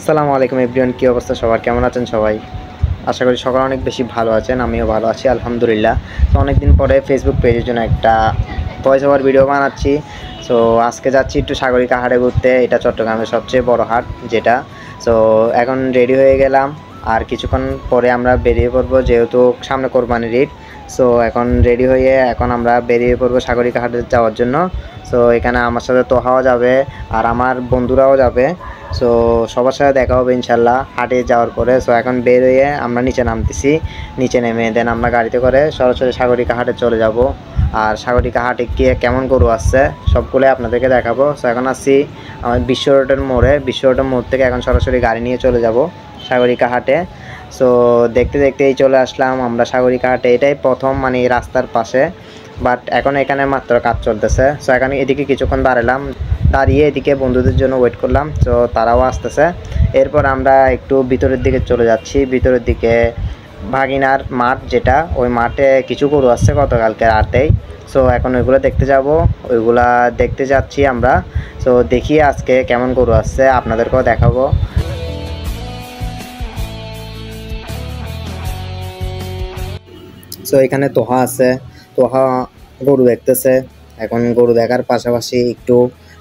আসসালামু আলাইকুম এভরিওয়ান, কি অবস্থা সবার? কেমন আছেন সবাই? আশা করি সকাল অনেক বেশি ভালো আছেন, আমিও ভালো আছি আলহামদুলিল্লাহ। তো অনেকদিন পরে ফেসবুক পেজের জন্য একটা ভয়েস ওভার ভিডিও বানাচ্ছি। সো আজকে যাচ্ছি একটু সাগরিকা হাটে ঘুরতে। এটা চট্টগ্রামের সবচেয়ে বড় হাট যেটা। সো এখন রেডি হয়ে গেলাম, আর কিছুক্ষণ পরে আমরা বেরিয়ে পড়বো, যেহেতু সামনে কোরবানির ঈদ। সো এখন রেডি হয়ে এখন আমরা বেরিয়ে পড়বো সাগরিকা হাটে যাওয়ার জন্য। সো এখানে আমার সাথে তোহাও যাবে আর আমার বন্ধুরাও যাবে। সো সবার সাথে দেখা হবে ইনশাল্লাহ হাটে যাওয়ার পরে। সো এখন বের হয়ে আমরা নিচে নামতেছি, নিচে নেমে দেন আমরা গাড়িতে করে সরাসরি সাগরিকা হাটে চলে যাব। আর সাগরিকা হাটে গিয়ে কেমন গরু আসছে সবগুলো আপনাদেরকে দেখাবো। সো এখন আসছি আমার বিশ্ব রোডের মোড়ে, বিশ্ব রোডের মোড় থেকে এখন সরাসরি গাড়ি নিয়ে চলে যাব সাগরিকা হাটে। সো দেখতে দেখতেই চলে আসলাম আমরা সাগরিকা হাটে। এটাই প্রথম মানে রাস্তার পাশে, বাট এখন এখানে মাত্র কাজ চলতেছে। সো এখানে এদিকে কিছুক্ষণ দাঁড়িয়ে এদিকে বন্ধুদের জন্য ওয়েট করলাম। তো তারাও আসতেছে। এরপর আমরা একটু ভিতরের দিকে চলে যাচ্ছি, ভিতরের দিকে ভাগিনার মাঠ যেটা, ওই মাঠে কিছু গরু আসছে গতকালকে রাতেই। সো এখন ওইগুলো দেখতে যাব, ওইগুলা দেখতে যাচ্ছি আমরা। সো দেখি আজকে কেমন গরু আসছে, আপনাদেরকেও দেখাবো। সো এখানে তোহা আছে, তোহা গরু দেখতেছে। এখন গরু দেখার পাশাপাশি একটু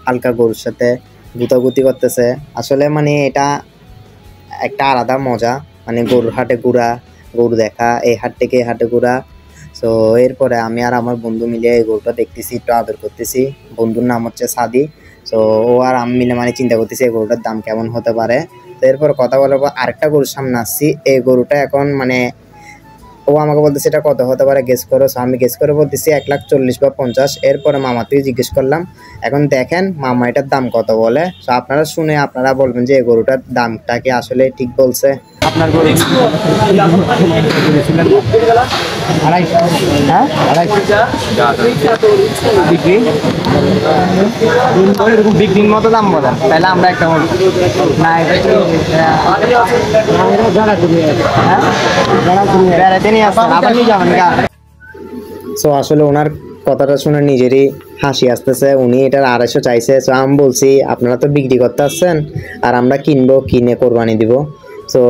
হালকা গরুর সাথে গুতাগুতি করতেছে। আসলে মানে এটা একটা আলাদা মজা, মানে গরুর হাটে ঘোরা, গরু দেখা, এই হাট থেকে এই হাটে ঘোরা। সো এরপরে আমি আর আমার বন্ধু মিলে এই গরুটা দেখতেছি, একটু আদর করতেছি। বন্ধুর নাম হচ্ছে সাদি। সো ও আর আমি মিলে মানে চিন্তা করতেছি এই গরুটার দাম কেমন হতে পারে। তো এরপর কথা বলবো, আরেকটা গরুর সামনে আসছি। এই গরুটা এখন মানে ও আমাকে বলতেছে এটা কত হতে পারে গেস করো। সো আমি গেস করে বলতেছি 1,40,000 বা 50। এরপরে মামা থেকে জিজ্ঞেস করলাম, এখন দেখেন মামা এটার দাম কত বলে। তো আপনারা শুনে আপনারা বলবেন যে এই গরুটার দামটা কি আসলে ঠিক বলছে। আপনার গরু হ্যাঁ বিক্রির মতো দাম বলেন, তাহলে আমরা একটা না বেড়াতে নিয়ে আসছেন আবার নিয়ে যাবেন গা। সো আসলে ওনার কথাটা শুনে নিজেরই হাসি আসতেছে। উনি এটার 250 চাইছে। সো আমি বলছি আপনারা তো বিক্রি করতে আসছেন আর আমরা কিনবো, কিনে কোরবানি দিব। সো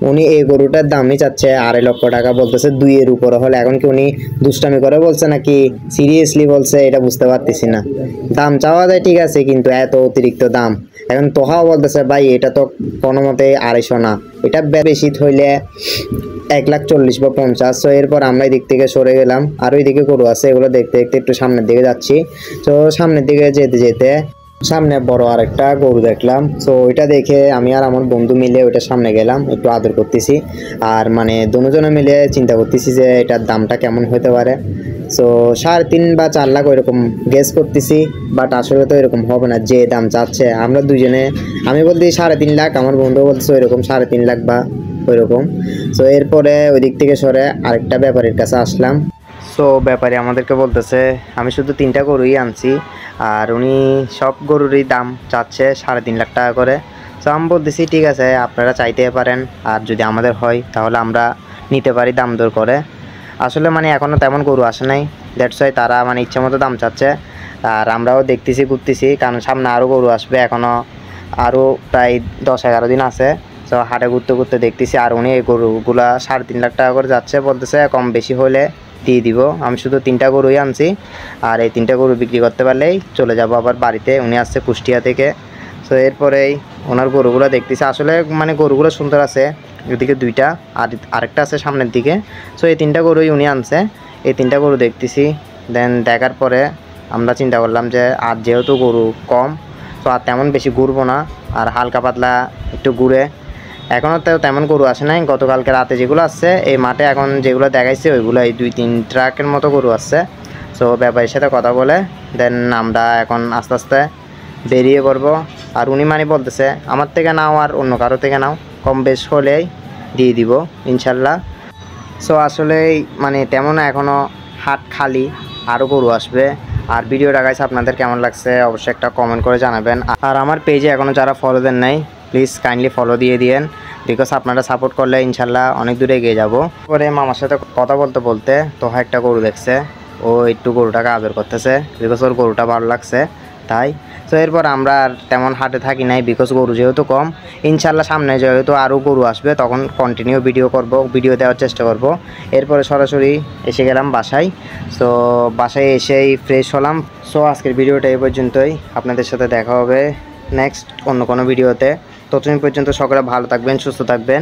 উনি এই গরুটার দামই চাচ্ছে 2.5 লক্ষ টাকা, বলতেছে 2 এর উপরে হলে। এখন কি উনি দুষ্টামি করে বলছে নাকি সিরিয়াসলি বলছে এটা বুঝতে পারতেছি না। দাম চাওয়া যায় ঠিক আছে, কিন্তু এত অতিরিক্ত দাম। এখন তোহাও বলতেছে ভাই এটা তো কোনো মতে 250 না, এটা বেশি হইলে 1,40,000 বা 50। সো এরপর আমরা এই দিক থেকে সরে গেলাম, আর ওই দিকে গরু আছে, এগুলো দেখতে দেখতে একটু সামনের দিকে যাচ্ছি। তো সামনের দিকে যেতে যেতে সামনে বড় আরেকটা গরু দেখলাম। সো ওইটা দেখে আমি আর আমার বন্ধু মিলে ওইটার সামনে গেলাম, একটু আদর করতেছি। আর মানে দুজনে মিলে চিন্তা করতেছি যে এটার দামটা কেমন হতে পারে। সো 3.5 বা 4 লাখ ওইরকম গেস করতেছি, বাট আসলে তো এরকম হবে না যে দাম চাচ্ছে। আমরা দুজনে, আমি বলতেছি 3.5 লাখ, আমার বন্ধু বলতেছে ওইরকম 3.5 লাখ বা ওইরকম। সো এরপরে ওই দিক থেকে সরে আরেকটা ব্যাপারীর কাছে আসলাম। সো ব্যাপারী আমাদেরকে বলতেছে আমি শুধু 3টা গরুই আনছি, আর উনি সব গরুরই দাম চাচ্ছে 3.5 লাখ টাকা করে। সো আমি বলতেছি ঠিক আছে আপনারা চাইতে পারেন, আর যদি আমাদের হয় তাহলে আমরা নিতে পারি দাম দর করে। আসলে মানে এখনও তেমন গরু আসে নাই, দ্যাটস ওয়াই তারা মানে ইচ্ছে মতো দাম চাচ্ছে। আর আমরাও দেখতেছি ঘুরতেছি, কারণ সামনে আরও গরু আসবে, এখনও আরও প্রায় 10-11 দিন আছে। সো হাটে ঘুরতে ঘুরতে দেখতেছি, আর উনি এই গরুগুলা 3.5 লাখ টাকা করে যাচ্ছে, বলতেছে কম বেশি হলে দিয়ে দিব। আমি শুধু 3টা গরুই আনছি, আর এই 3টা গরু বিক্রি করতে পারলেই চলে যাব আবার বাড়িতে। উনি আসছে কুষ্টিয়া থেকে। সো এরপরেই ওনার গরুগুলো দেখতেছি, আসলে মানে গরুগুলো সুন্দর আছে। এদিকে 2টা আর আরেকটা আছে সামনের দিকে। সো এই 3টা গরুই উনি আনছে, এই 3টা গরু দেখতেছি। দেন দেখার পরে আমরা চিন্তা করলাম যে আর যেহেতু গরু কম, তো আর তেমন বেশি ঘুরবো না, আর হালকা পাতলা একটু ঘুরে। এখনও তো তেমন গরু আসে নাই, গতকালকে রাতে যেগুলো আসছে এই মাঠে, এখন যেগুলো দেখাইছে ওইগুলো এই 2-3 ট্রাকের মতো গরু আসছে। সো ব্যাপারীর সাথে কথা বলে দেন আমরা এখন আস্তে আস্তে বেরিয়ে পড়বো। আর উনি মানে বলতেছে আমার থেকে নাও আর অন্য কারো থেকে নাও, কম বেশ হলেই দিয়ে দিব ইনশাল্লাহ। সো আসলে মানে তেমন এখনও হাট খালি, আরও গরু আসবে। আর ভিডিওটা গাইস আপনাদের কেমন লাগছে অবশ্যই একটা কমেন্ট করে জানাবেন। আর আমার পেজে এখনও যারা ফলো দেন নাই প্লিজ কাইন্ডলি ফলো দিয়ে দিয়েন, বিকজ আপনারা সাপোর্ট করলে ইনশাল্লাহ অনেক দূরে এগিয়ে যাব। পরে মামার সাথে কথা বলতে বলতে তোহা একটা গরু দেখছে, ও একটু গরুটাকে আদর করতেছে, বিকজ ওর গরুটা ভালো লাগছে। তাই তো এরপর আমরা আর তেমন হাটে থাকি নাই, বিকজ গরু যেহেতু কম। ইনশাল্লাহ সামনে যেহেতু আরও গরু আসবে তখন কন্টিনিউ ভিডিও দেওয়ার চেষ্টা করব। এরপরে সরাসরি এসে গেলাম বাসায়। সো বাসায় এসেই ফ্রেশ হলাম। সো আজকের ভিডিওটা এই পর্যন্তই, আপনাদের সাথে দেখা হবে নেক্সট অন্য কোনো ভিডিওতে। ততদিন পর্যন্ত সকলে ভালো থাকবেন, সুস্থ থাকবেন।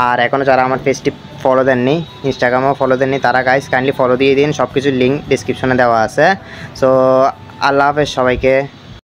আর এখনও যারা আমার পেজটি ফলো দেননি, ইনস্টাগ্রামেও ফলো দেননি, তারা গাইস কাইন্ডলি ফলো দিয়ে দিন, সব কিছুর লিঙ্ক ডিসক্রিপশনে দেওয়া আছে। সো আল্লাহ হাফেজ সবাইকে।